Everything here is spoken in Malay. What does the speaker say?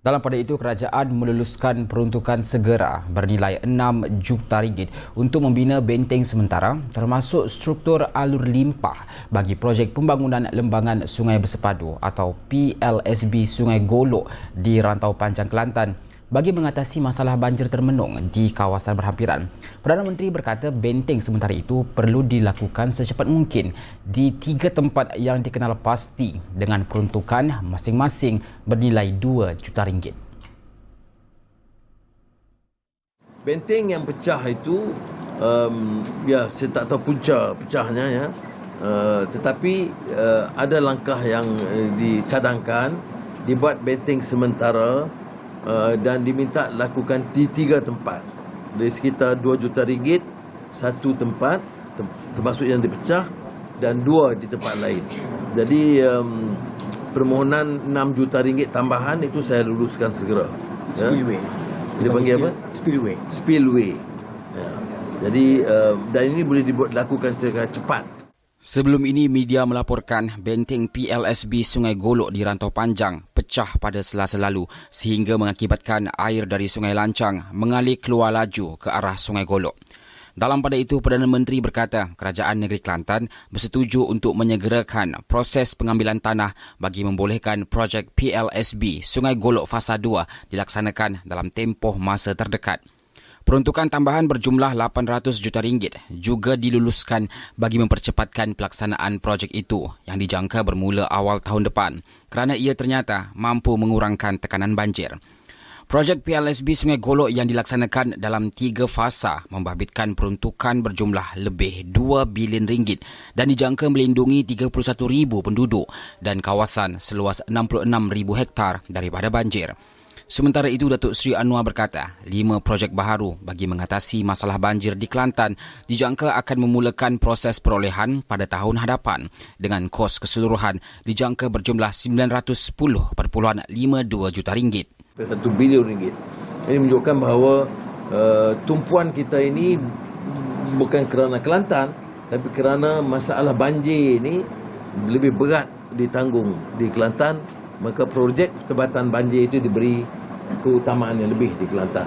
Dalam pada itu, kerajaan meluluskan peruntukan segera bernilai 6 juta ringgit untuk membina benteng sementara termasuk struktur alur limpah bagi projek pembangunan lembangan Sungai Bersepadu atau PLSB Sungai Golok di Rantau Panjang Kelantan bagi mengatasi masalah banjir termenung di kawasan berhampiran. Perdana Menteri berkata benteng sementara itu perlu dilakukan secepat mungkin di 3 tempat yang dikenal pasti dengan peruntukan masing-masing bernilai 2 juta ringgit. Benteng yang pecah itu, saya tak tahu punca pecahnya ya. Tetapi ada langkah yang dicadangkan, dibuat benteng sementara dan diminta lakukan di 3 tempat. Dari sekitar 2 juta ringgit, 1 tempat termasuk yang dipecah dan 2 di tempat lain. Jadi permohonan 6 juta ringgit tambahan itu saya luluskan segera. Spillway. Dia panggil apa? Spillway. Spillway. Ya. Jadi dan ini boleh dilakukan secara cepat. Sebelum ini, media melaporkan benteng PLSB Sungai Golok di Rantau Panjang pecah pada Selasa lalu sehingga mengakibatkan air dari Sungai Lancang mengalir keluar laju ke arah Sungai Golok. Dalam pada itu, Perdana Menteri berkata Kerajaan Negeri Kelantan bersetuju untuk menyegerakan proses pengambilan tanah bagi membolehkan projek PLSB Sungai Golok Fasa 2 dilaksanakan dalam tempoh masa terdekat. Peruntukan tambahan berjumlah 800 juta ringgit juga diluluskan bagi mempercepatkan pelaksanaan projek itu yang dijangka bermula awal tahun depan kerana ia ternyata mampu mengurangkan tekanan banjir. Projek PLSB Sungai Golok yang dilaksanakan dalam 3 fasa membabitkan peruntukan berjumlah lebih 2 bilion ringgit dan dijangka melindungi 31,000 penduduk dan kawasan seluas 66,000 hektar daripada banjir. Sementara itu, Datuk Seri Anwar berkata 5 projek baharu bagi mengatasi masalah banjir di Kelantan dijangka akan memulakan proses perolehan pada tahun hadapan dengan kos keseluruhan dijangka berjumlah 910.52 juta ringgit. 1 bilion ringgit. Ini menunjukkan bahawa tumpuan kita ini bukan kerana Kelantan, tapi kerana masalah banjir ini lebih berat ditanggung di Kelantan, maka projek Jabatan Banjir itu diberi keutamaan yang lebih di Kelantan.